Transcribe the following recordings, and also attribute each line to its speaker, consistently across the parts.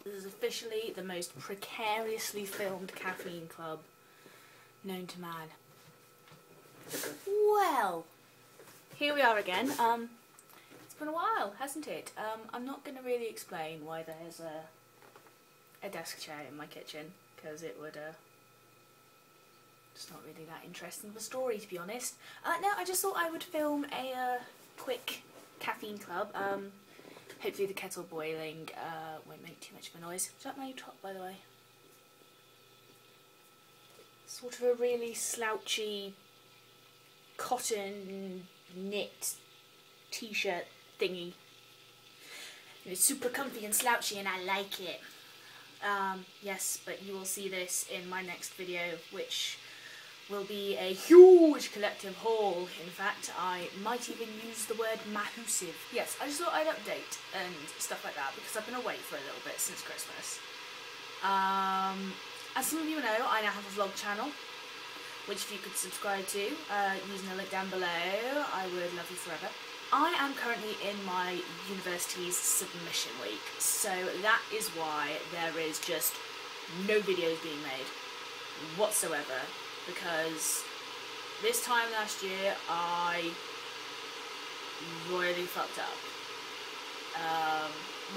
Speaker 1: This is officially the most precariously filmed caffeine club known to man. Well, here we are again. It's been a while, hasn't it? I'm not going to really explain why there's a desk chair in my kitchen, because it would, it's not really that interesting of a story, to be honest. No, I just thought I would film a quick caffeine club. Hopefully the kettle boiling won't make too much of a noise. Is that my top, by the way? Sort of a really slouchy cotton knit t-shirt thingy. It's super comfy and slouchy and I like it. Yes, but you will see this in my next video, which will be a huge collective haul. In fact, I might even use the word massive. Yes, I just thought I'd update and stuff like that because I've been away for a little bit since Christmas. As some of you know, I now have a vlog channel, which if you could subscribe to using the link down below, I would love you forever. I am currently in my university's submission week, so that is why there is just no videos being made whatsoever, because this time last year I royally fucked up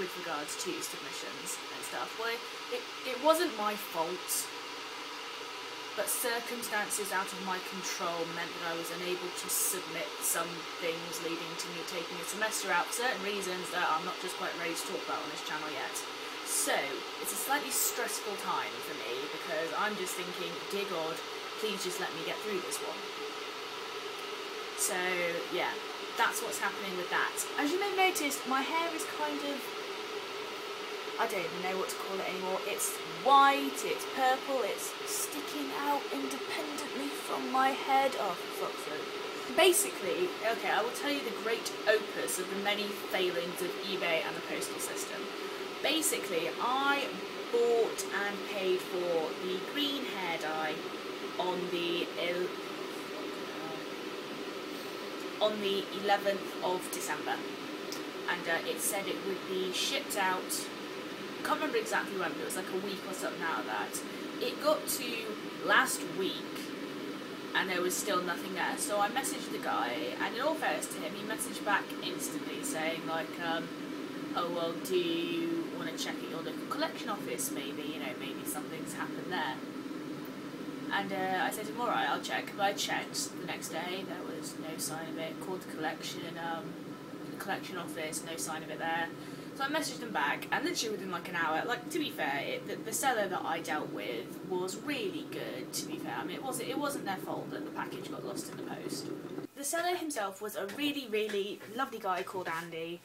Speaker 1: with regards to submissions and stuff. Well, it wasn't my fault, but circumstances out of my control meant that I was unable to submit some things, leading to me taking a semester out for certain reasons that I'm not just quite ready to talk about on this channel yet. So, it's a slightly stressful time for me, because I'm just thinking, dear God, please just let me get through this one. So, yeah, that's what's happening with that. As you may have noticed, my hair is kind of, I don't even know what to call it anymore. It's white, it's purple, it's sticking out independently from my head. Oh, for fuck's sake. Basically, okay, I will tell you the great opus of the many failings of eBay and the postal system. Basically, I bought and paid for the green hair dye on the 11th of December. And it said it would be shipped out, I can't remember exactly when, but it was like a week or something out of that. It got to last week and there was still nothing there, so I messaged the guy, and in all fairness to him, he messaged back instantly saying like, oh well, do you want to check at your local collection office, maybe, you know, maybe something's happened there. And I said to him, alright, I'll check. But I checked the next day, there was no sign of it. Called the collection office, no sign of it there. So I messaged them back, and literally within like an hour, like, to be fair, the seller that I dealt with was really good, to be fair. I mean, it wasn't their fault that the package got lost in the post. The seller himself was a really, really lovely guy called Andy.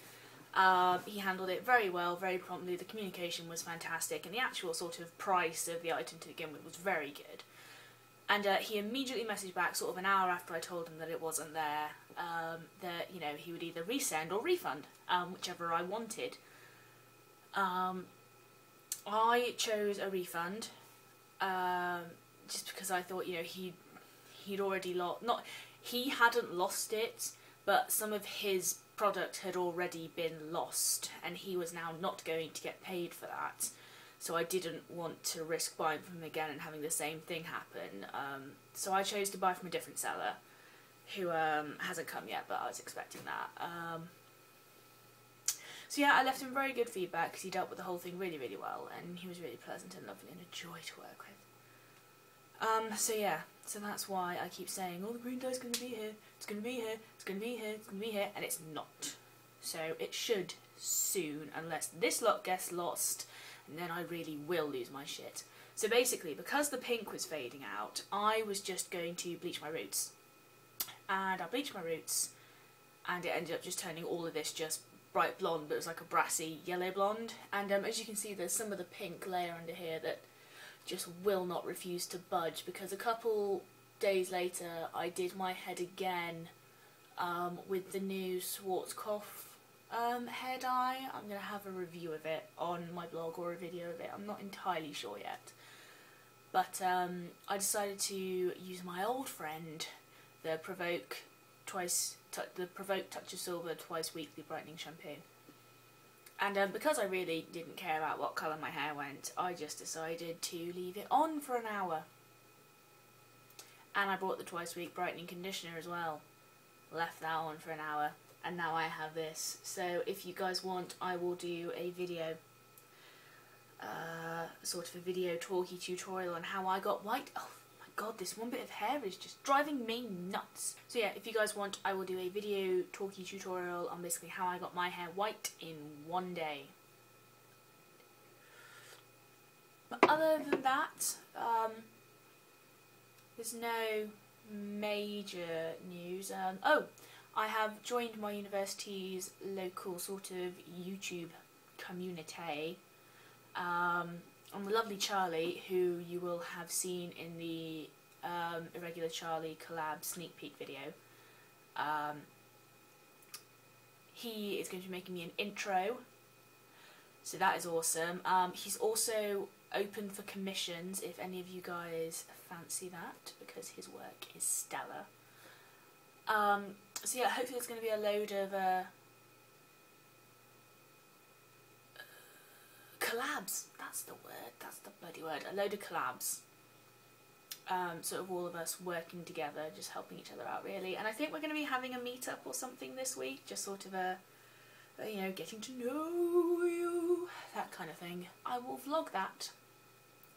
Speaker 1: He handled it very well, very promptly. The communication was fantastic, and the actual sort of price of the item to begin with was very good. And he immediately messaged back, sort of an hour after I told him that it wasn't there, that, you know, he would either resend or refund, whichever I wanted. I chose a refund, just because I thought, you know, he'd already he hadn't lost it, but some of his product had already been lost, and he was now not going to get paid for that. So I didn't want to risk buying from him again and having the same thing happen. So I chose to buy from a different seller, who hasn't come yet, but I was expecting that. So yeah, I left him very good feedback because he dealt with the whole thing really, really well, and he was really pleasant and lovely and a joy to work with. So yeah, so that's why I keep saying, oh, the green dye's going to be here, it's going to be here, it's going to be here, it's going to be here, and it's not. So it should soon, unless this lot gets lost, and then I really will lose my shit. So basically, because the pink was fading out, I was just going to bleach my roots. And I bleached my roots, and it ended up just turning all of this just bright blonde, but it was like a brassy yellow blonde. And as you can see, there's some of the pink layer under here that just will not refuse to budge, because a couple days later I did my head again with the new Schwarzkopf hair dye. I'm going to have a review of it on my blog, or a video of it, I'm not entirely sure yet. But I decided to use my old friend, the Provoke Touch of Silver Twice Weekly Brightening Shampoo. And because I really didn't care about what colour my hair went, I just decided to leave it on for an hour. And I bought the Twice Week brightening conditioner as well. Left that on for an hour, and now I have this. So if you guys want, I will do a video, sort of a video talkie tutorial on how I got white. Oh my god, this one bit of hair is just driving me nuts. So yeah, if you guys want, I will do a video talkie tutorial on basically how I got my hair white in one day. But other than that, there's no major news. Oh, I have joined my university's local sort of YouTube community. I'm the lovely Charlie, who you will have seen in the Irregular Charlie collab sneak peek video. He is going to be making me an intro, so that is awesome. He's also open for commissions if any of you guys fancy that, because his work is stellar. So yeah, hopefully there's going to be a load of collabs. That's the word, that's the bloody word. A load of collabs. Sort of all of us working together, just helping each other out really. And I think we're going to be having a meetup or something this week, just sort of a you know, getting to know you, that kind of thing. I will vlog that,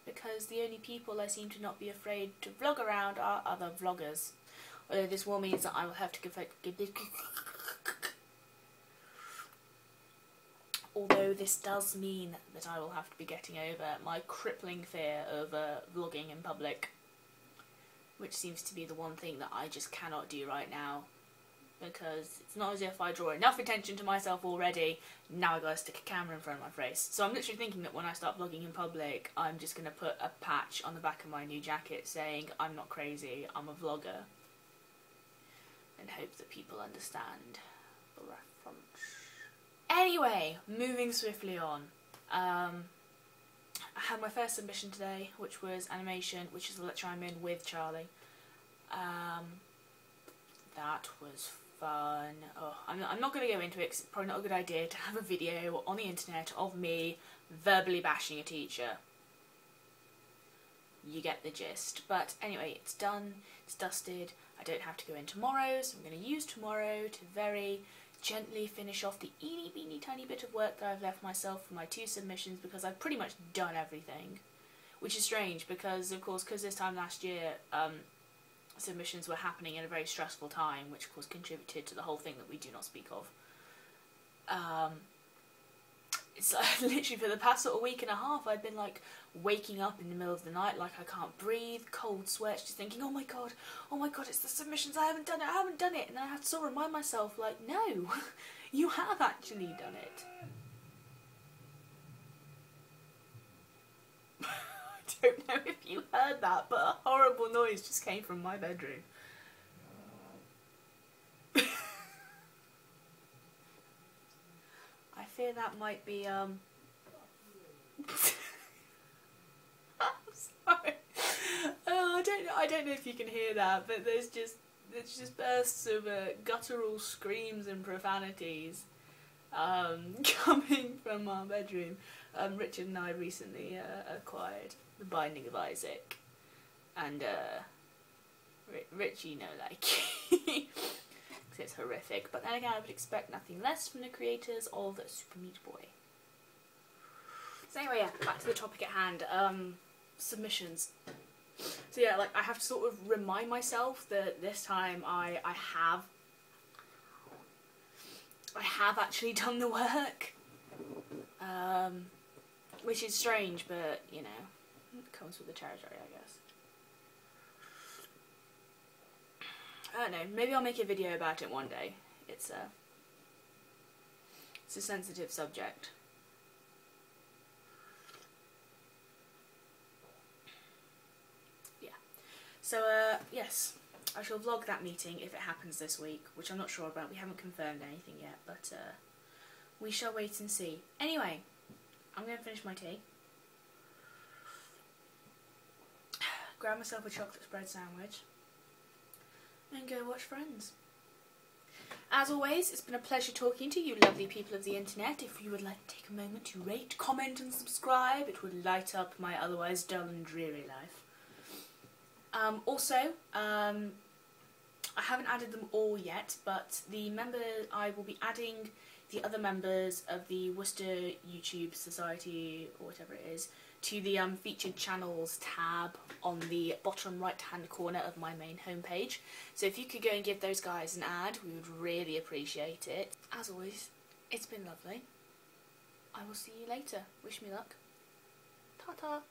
Speaker 1: because the only people I seem to not be afraid to vlog around are other vloggers. Although this will mean that I will have to Although this does mean that I will have to be getting over my crippling fear of vlogging in public, which seems to be the one thing that I just cannot do right now, because it's not as if I draw enough attention to myself already. Now I gotta stick a camera in front of my face. So I'm literally thinking that when I start vlogging in public, I'm just gonna put a patch on the back of my new jacket saying I'm not crazy, I'm a vlogger, and hope that people understand the reference. Anyway, moving swiftly on. I had my first submission today, which was animation, which is the lecture I'm in with Charlie. That was fun. Oh, I'm not going to go into it because it's probably not a good idea to have a video on the internet of me verbally bashing a teacher. You get the gist. But anyway, it's done, it's dusted. I don't have to go in tomorrow, so I'm going to use tomorrow to very gently finish off the eeny beeny tiny bit of work that I've left myself for my 2 submissions, because I've pretty much done everything. Which is strange because, of course, because this time last year submissions were happening in a very stressful time, which of course contributed to the whole thing that we do not speak of. It's like, literally for the past sort of week and a half I've been like waking up in the middle of the night like I can't breathe, cold sweats, just thinking, oh my god, it's the submissions, I haven't done it, and then I have to sort of remind myself like, no, you have actually done it. I don't know if you heard that, but a horrible noise just came from my bedroom. I fear that might be, I'm sorry. Oh, I don't know if you can hear that, but there's just bursts of guttural screams and profanities coming from our bedroom. Richard and I recently acquired The Binding of Isaac, and Rich, you know, like, it's horrific, but then again I would expect nothing less from the creators of Super Meat Boy. So anyway, yeah, back to the topic at hand, submissions. So yeah, like, I have to sort of remind myself that this time I have actually done the work, which is strange, but, you know, it comes with the territory, I guess. I don't know, maybe I'll make a video about it one day. It's a sensitive subject. Yeah. So, yes, I shall vlog that meeting if it happens this week, which I'm not sure about. We haven't confirmed anything yet, but we shall wait and see. Anyway, I'm going to finish my tea. Grab myself a chocolate spread sandwich and go watch Friends. As always, it's been a pleasure talking to you lovely people of the internet. If you would like to take a moment to rate, comment and subscribe, it would light up my otherwise dull and dreary life. I haven't added them all yet, but I will be adding the other members of the Worcester YouTube Society, or whatever it is, to the featured channels tab on the bottom right hand corner of my main homepage. So if you could go and give those guys an ad, we would really appreciate it. As always, it's been lovely. I will see you later. Wish me luck. Ta-ta.